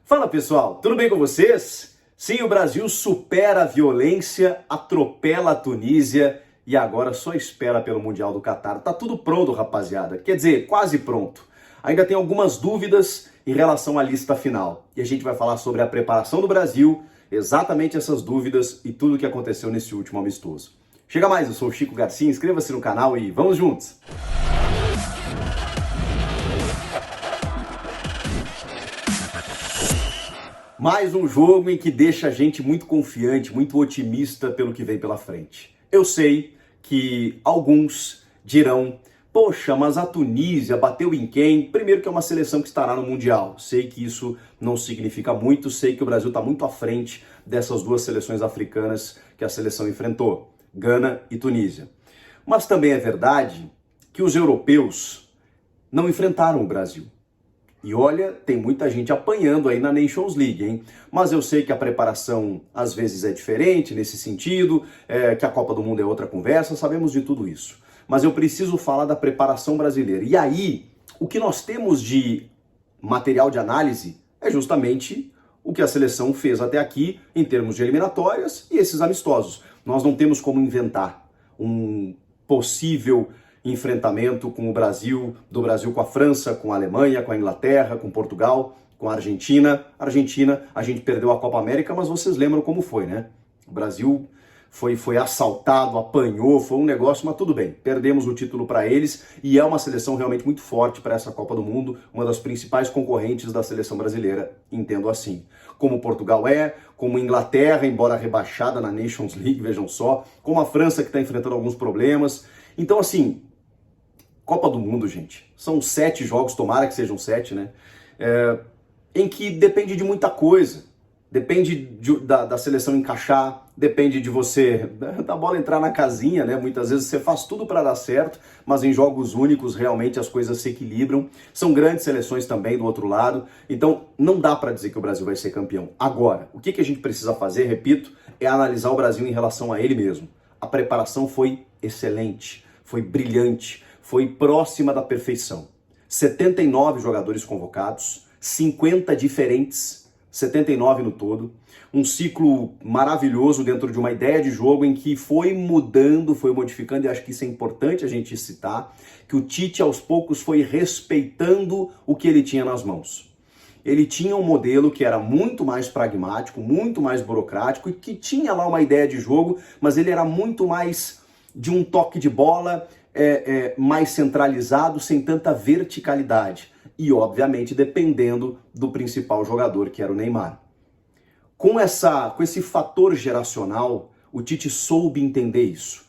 Fala pessoal, tudo bem com vocês? Sim, o Brasil supera a violência, atropela a Tunísia e agora só espera pelo Mundial do Catar. Tá tudo pronto, rapaziada. Quer dizer, quase pronto. Ainda tem algumas dúvidas em relação à lista final. E a gente vai falar sobre a preparação do Brasil, exatamente essas dúvidas e tudo o que aconteceu nesse último amistoso. Chega mais, eu sou o Chico Garcia, inscreva-se no canal e vamos juntos! Mais um jogo em que deixa a gente muito confiante, muito otimista pelo que vem pela frente. Eu sei que alguns dirão, poxa, mas a Tunísia bateu em quem? Primeiro que é uma seleção que estará no Mundial. Sei que isso não significa muito, sei que o Brasil está muito à frente dessas duas seleções africanas que a seleção enfrentou, Gana e Tunísia. Mas também é verdade que os europeus não enfrentaram o Brasil. E olha, tem muita gente apanhando aí na Nations League, hein? Mas eu sei que a preparação às vezes é diferente nesse sentido, que a Copa do Mundo é outra conversa, sabemos de tudo isso. Mas eu preciso falar da preparação brasileira. E aí, o que nós temos de material de análise é justamente o que a seleção fez até aqui em termos de eliminatórias e esses amistosos. Nós não temos como inventar um possível enfrentamento com o Brasil, do Brasil com a França, com a Alemanha, com a Inglaterra, com Portugal, com a Argentina. Argentina, a gente perdeu a Copa América, mas vocês lembram como foi, né? O Brasil foi assaltado, apanhou, foi um negócio, mas tudo bem. Perdemos o título para eles e é uma seleção realmente muito forte para essa Copa do Mundo, uma das principais concorrentes da seleção brasileira, entendo assim. Como Portugal como a Inglaterra, embora rebaixada na Nations League, vejam só, como a França que está enfrentando alguns problemas. Então, assim, Copa do Mundo, gente, são 7 jogos, tomara que sejam 7, né? Em que depende de muita coisa. Depende da seleção encaixar, depende de você, da bola entrar na casinha, né? Muitas vezes você faz tudo para dar certo, mas em jogos únicos realmente as coisas se equilibram. São grandes seleções também do outro lado, então não dá para dizer que o Brasil vai ser campeão. Agora, o que a gente precisa fazer, repito, é analisar o Brasil em relação a ele mesmo. A preparação foi excelente, foi brilhante, foi próxima da perfeição. 79 jogadores convocados, 50 diferentes, 79 no todo. Um ciclo maravilhoso dentro de uma ideia de jogo em que foi mudando, foi modificando, e acho que isso é importante a gente citar, que o Tite aos poucos foi respeitando o que ele tinha nas mãos. Ele tinha um modelo que era muito mais pragmático, muito mais burocrático e que tinha lá uma ideia de jogo, mas ele era muito mais de um toque de bola, mais centralizado, sem tanta verticalidade. E, obviamente, dependendo do principal jogador, que era o Neymar. Com esse fator geracional, o Tite soube entender isso.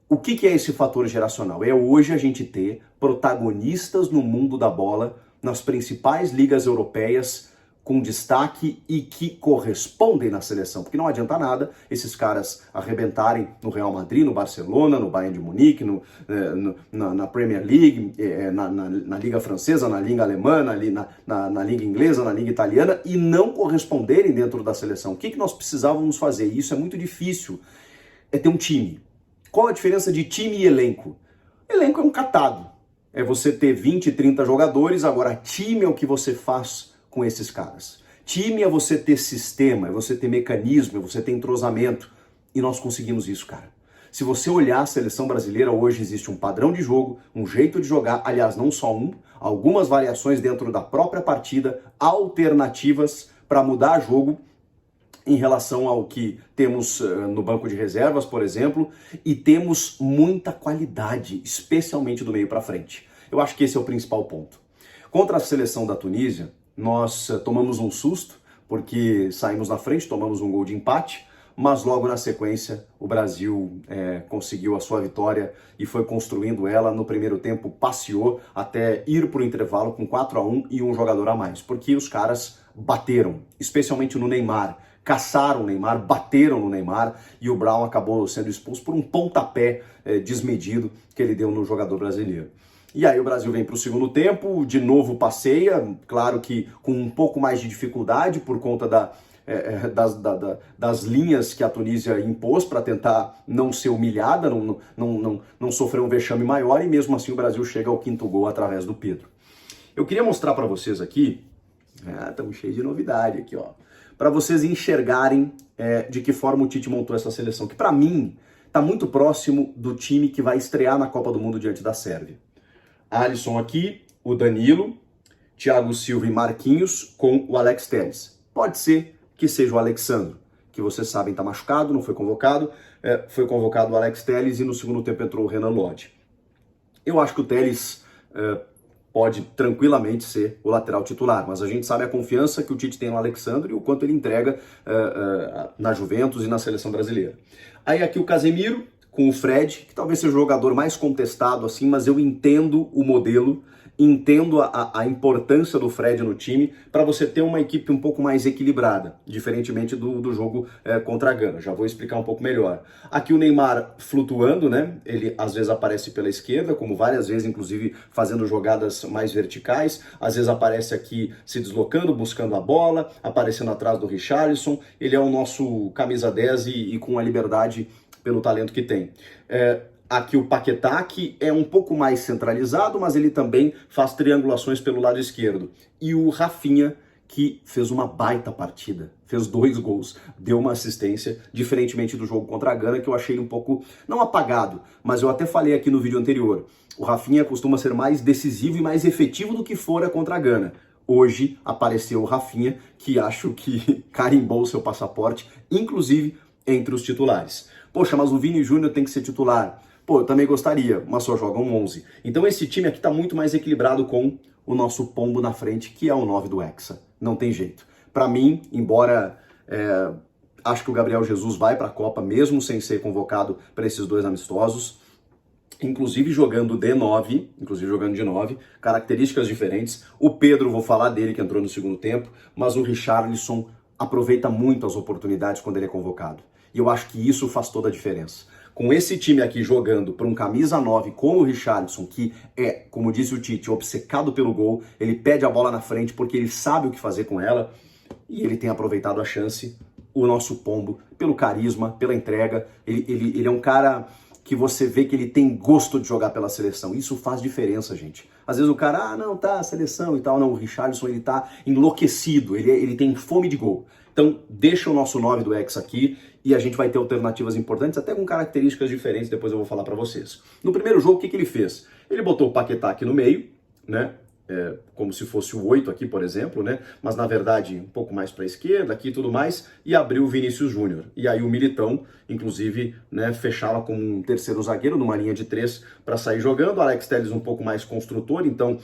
O que é esse fator geracional? É hoje a gente ter protagonistas no mundo da bola, nas principais ligas europeias, com destaque e que correspondem na seleção. Porque não adianta nada esses caras arrebentarem no Real Madrid, no Barcelona, no Bayern de Munique, na Premier League, na Liga Francesa, na Liga Alemã, na Liga Inglesa, na Liga Italiana e não corresponderem dentro da seleção. O que nós precisávamos fazer? E isso é muito difícil. É ter um time. Qual a diferença de time e elenco? Elenco é um catado. É você ter 20, 30 jogadores, agora time é o que você faz com esses caras. Time é você ter sistema, é você ter mecanismo, é você ter entrosamento. E nós conseguimos isso, cara. Se você olhar a seleção brasileira, hoje existe um padrão de jogo, um jeito de jogar, aliás, não só um, algumas variações dentro da própria partida, alternativas para mudar jogo em relação ao que temos no banco de reservas, por exemplo, e temos muita qualidade, especialmente do meio para frente. Eu acho que esse é o principal ponto. Contra a seleção da Tunísia, nós tomamos um susto, porque saímos na frente, tomamos um gol de empate, mas logo na sequência o Brasil conseguiu a sua vitória e foi construindo ela. No primeiro tempo passeou até ir para o intervalo com 4-1 e um jogador a mais, porque os caras bateram, especialmente no Neymar, caçaram o Neymar, bateram no Neymar e o Brown acabou sendo expulso por um pontapé desmedido que ele deu no jogador brasileiro. E aí o Brasil vem para o segundo tempo, de novo passeia, claro que com um pouco mais de dificuldade por conta das linhas que a Tunísia impôs para tentar não ser humilhada, não sofrer um vexame maior, e mesmo assim o Brasil chega ao 5º gol através do Pedro. Eu queria mostrar para vocês aqui Estamos cheios de novidade aqui, ó. Para vocês enxergarem de que forma o Tite montou essa seleção, que para mim está muito próximo do time que vai estrear na Copa do Mundo diante da Sérvia. Alisson aqui, o Danilo, Thiago Silva e Marquinhos com o Alex Telles. Pode ser que seja o Alexandro, que vocês sabem está machucado, não foi convocado. Foi convocado o Alex Telles e no segundo tempo entrou o Renan Lodge. Eu acho que o Telles pode tranquilamente ser o lateral titular, mas a gente sabe a confiança que o Tite tem no Alexandre e o quanto ele entrega na Juventus e na seleção brasileira. Aí aqui o Casemiro com o Fred, que talvez seja o jogador mais contestado assim, mas eu entendo o modelo, entendo a importância do Fred no time para você ter uma equipe um pouco mais equilibrada, diferentemente do jogo contra a Gana. Já vou explicar um pouco melhor. Aqui o Neymar flutuando, né? Ele às vezes aparece pela esquerda, como várias vezes, inclusive fazendo jogadas mais verticais. Às vezes aparece aqui se deslocando, buscando a bola, aparecendo atrás do Richarlison. Ele é o nosso camisa 10 e com a liberdade pelo talento que tem. Aqui o Paquetá, que é um pouco mais centralizado, mas ele também faz triangulações pelo lado esquerdo. E o Rafinha, que fez uma baita partida, fez 2 gols, deu uma assistência, diferentemente do jogo contra a Gana, que eu achei um pouco, não apagado, mas eu até falei aqui no vídeo anterior, o Rafinha costuma ser mais decisivo e mais efetivo do que fora contra a Gana. Hoje apareceu o Rafinha, que acho que carimbou o seu passaporte, inclusive entre os titulares. Poxa, mas o Vini Júnior tem que ser titular. Pô, eu também gostaria, mas só jogam 11. Então esse time aqui tá muito mais equilibrado com o nosso pombo na frente, que é o 9 do Hexa. Não tem jeito. Para mim, embora acho que o Gabriel Jesus vai para a Copa, mesmo sem ser convocado para esses 2 amistosos, inclusive jogando de 9, características diferentes. O Pedro, vou falar dele, que entrou no segundo tempo, mas o Richarlison aproveita muito as oportunidades quando ele é convocado. E eu acho que isso faz toda a diferença. Com esse time aqui jogando por um camisa 9 como o Richarlison, que é, como disse o Tite, obcecado pelo gol, ele pede a bola na frente porque ele sabe o que fazer com ela e ele tem aproveitado a chance, o nosso pombo, pelo carisma, pela entrega. Ele é um cara que você vê que ele tem gosto de jogar pela seleção. Isso faz diferença, gente. Às vezes o cara, não, tá, seleção e tal. Não, o Richarlison, ele tá enlouquecido, ele tem fome de gol. Então, deixa o nosso 9 do Hexa aqui e a gente vai ter alternativas importantes, até com características diferentes, depois eu vou falar para vocês. No primeiro jogo, o que ele fez? Ele botou o Paquetá aqui no meio, né? Como se fosse o 8 aqui, por exemplo, né? Mas na verdade um pouco mais para a esquerda aqui e tudo mais, e abriu o Vinícius Júnior. E aí o Militão, inclusive, né, fechava como um terceiro zagueiro numa linha de 3 para sair jogando. O Alex Telles um pouco mais construtor, então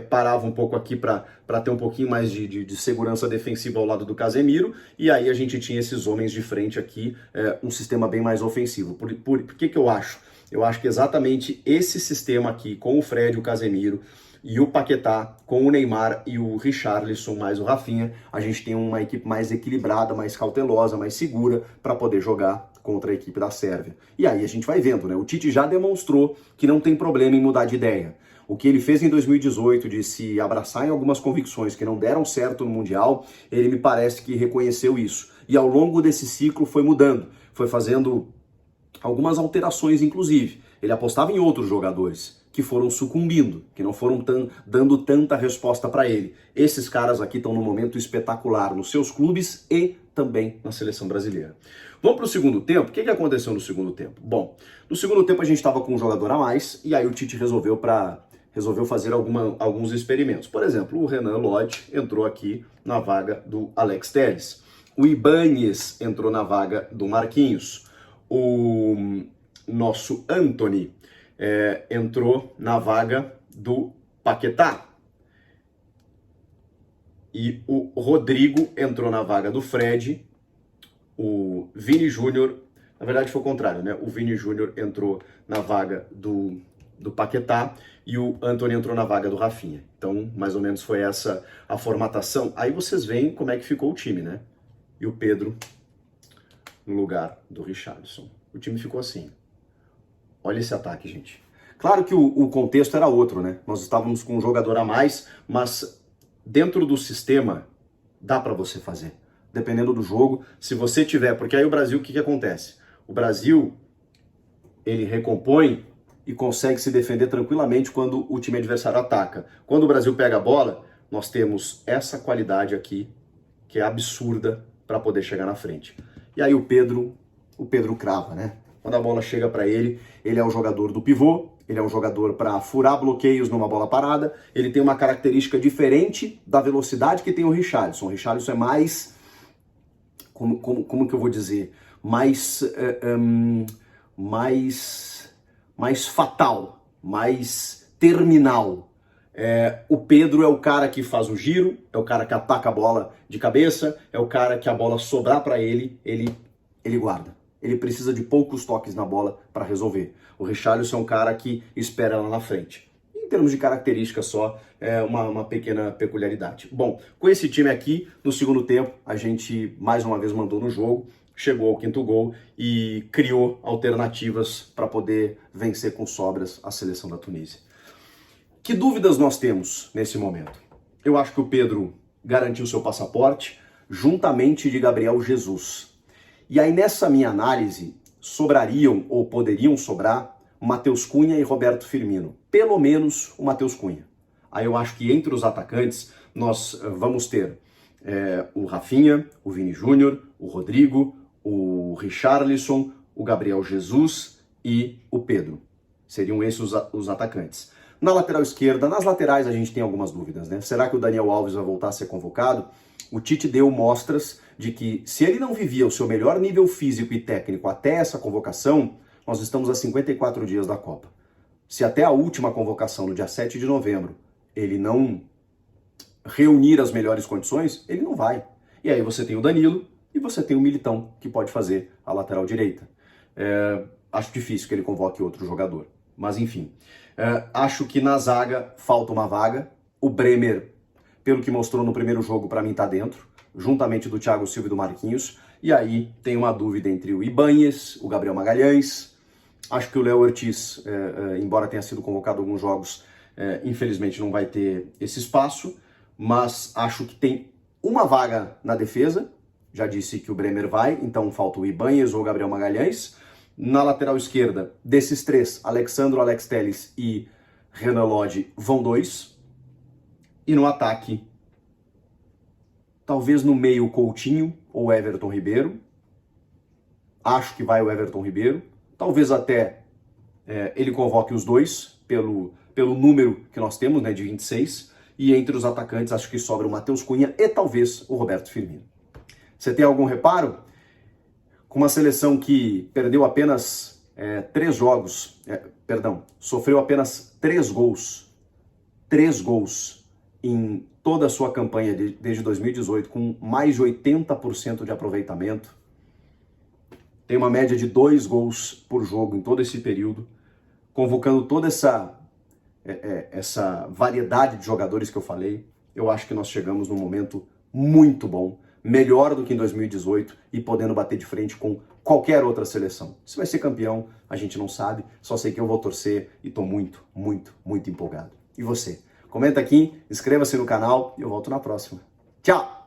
parava um pouco aqui para ter um pouquinho mais de segurança defensiva ao lado do Casemiro, e aí a gente tinha esses homens de frente aqui, um sistema bem mais ofensivo. Por que eu acho? Eu acho que exatamente esse sistema aqui, com o Fred, o Casemiro, e o Paquetá, com o Neymar e o Richarlison mais o Rafinha, a gente tem uma equipe mais equilibrada, mais cautelosa, mais segura para poder jogar contra a equipe da Sérvia. E aí a gente vai vendo, né? O Tite já demonstrou que não tem problema em mudar de ideia. O que ele fez em 2018 de se abraçar em algumas convicções que não deram certo no Mundial, ele me parece que reconheceu isso. E ao longo desse ciclo foi mudando, foi fazendo algumas alterações, inclusive. Ele apostava em outros jogadores que foram sucumbindo, que não foram dando tanta resposta para ele. Esses caras aqui estão num momento espetacular nos seus clubes e também na seleção brasileira. Vamos para o segundo tempo? O que aconteceu no segundo tempo? Bom, no segundo tempo a gente estava com um jogador a mais e aí o Tite resolveu fazer alguns experimentos. Por exemplo, o Renan Lodge entrou aqui na vaga do Alex Telles. O Ibáñez entrou na vaga do Marquinhos. O nosso Antony entrou na vaga do Paquetá. E o Rodrigo entrou na vaga do Fred. O Vini Júnior, na verdade foi o contrário, né? O Vini Júnior entrou na vaga do Paquetá e o Antony entrou na vaga do Rafinha. Então, mais ou menos foi essa a formatação. Aí vocês veem como é que ficou o time, né? E o Pedro no lugar do Richarlison. O time ficou assim. Olha esse ataque, gente. Claro que o contexto era outro, né? Nós estávamos com um jogador a mais, mas dentro do sistema dá para você fazer. Dependendo do jogo, se você tiver... Porque aí o Brasil, o que acontece? O Brasil, ele recompõe e consegue se defender tranquilamente quando o time adversário ataca. Quando o Brasil pega a bola, nós temos essa qualidade aqui, que é absurda para poder chegar na frente. E aí o Pedro crava, né? Quando a bola chega para ele, ele é o jogador do pivô, ele é um jogador para furar bloqueios numa bola parada, ele tem uma característica diferente da velocidade que tem o Richarlison. O Richarlison é mais, como que eu vou dizer, mais fatal, mais terminal. O Pedro é o cara que faz o giro, é o cara que ataca a bola de cabeça, é o cara que a bola sobrar para ele guarda. Ele precisa de poucos toques na bola para resolver. O Richarlison é um cara que espera lá na frente. Em termos de características só, é uma pequena peculiaridade. Bom, com esse time aqui, no segundo tempo, a gente mais uma vez mandou no jogo, chegou ao quinto gol e criou alternativas para poder vencer com sobras a seleção da Tunísia. Que dúvidas nós temos nesse momento? Eu acho que o Pedro garantiu seu passaporte, juntamente de Gabriel Jesus. E aí nessa minha análise, sobrariam ou poderiam sobrar Matheus Cunha e Roberto Firmino. Pelo menos o Matheus Cunha. Aí eu acho que entre os atacantes nós vamos ter o Rafinha, o Vini Júnior, o Rodrigo, o Richarlison, o Gabriel Jesus e o Pedro. Seriam esses os atacantes. Na lateral esquerda, nas laterais a gente tem algumas dúvidas, né? Será que o Daniel Alves vai voltar a ser convocado? O Tite deu mostras de que se ele não vivia o seu melhor nível físico e técnico até essa convocação, nós estamos a 54 dias da Copa. Se até a última convocação, no dia 7 de novembro, ele não reunir as melhores condições, ele não vai. E aí você tem o Danilo e você tem o Militão, que pode fazer a lateral direita. Acho difícil que ele convoque outro jogador. Mas enfim, acho que na zaga falta uma vaga. O Bremer, pelo que mostrou no primeiro jogo, para mim tá dentro, juntamente do Thiago Silva e do Marquinhos. E aí tem uma dúvida entre o Ibáñez, o Gabriel Magalhães. Acho que o Léo Ortiz, embora tenha sido convocado em alguns jogos, infelizmente não vai ter esse espaço. Mas acho que tem uma vaga na defesa. Já disse que o Bremer vai, então falta o Ibáñez ou o Gabriel Magalhães. Na lateral esquerda, desses três, Alexandro, Alex Telles e Renan Lodge vão 2. E no ataque, talvez no meio Coutinho ou Everton Ribeiro. Acho que vai o Everton Ribeiro. Talvez até ele convoque os dois, pelo número que nós temos, né, de 26. E entre os atacantes, acho que sobra o Matheus Cunha e talvez o Roberto Firmino. Você tem algum reparo? Com uma seleção que perdeu apenas 3 jogos, sofreu apenas 3 gols. 3 gols em toda a sua campanha desde 2018, com mais de 80% de aproveitamento. Tem uma média de 2 gols por jogo em todo esse período, convocando toda essa variedade de jogadores que eu falei. Eu acho que nós chegamos num momento muito bom, melhor do que em 2018 e podendo bater de frente com qualquer outra seleção. Se vai ser campeão, a gente não sabe, só sei que eu vou torcer e tô muito, muito, muito empolgado. E você? Comenta aqui, inscreva-se no canal e eu volto na próxima. Tchau!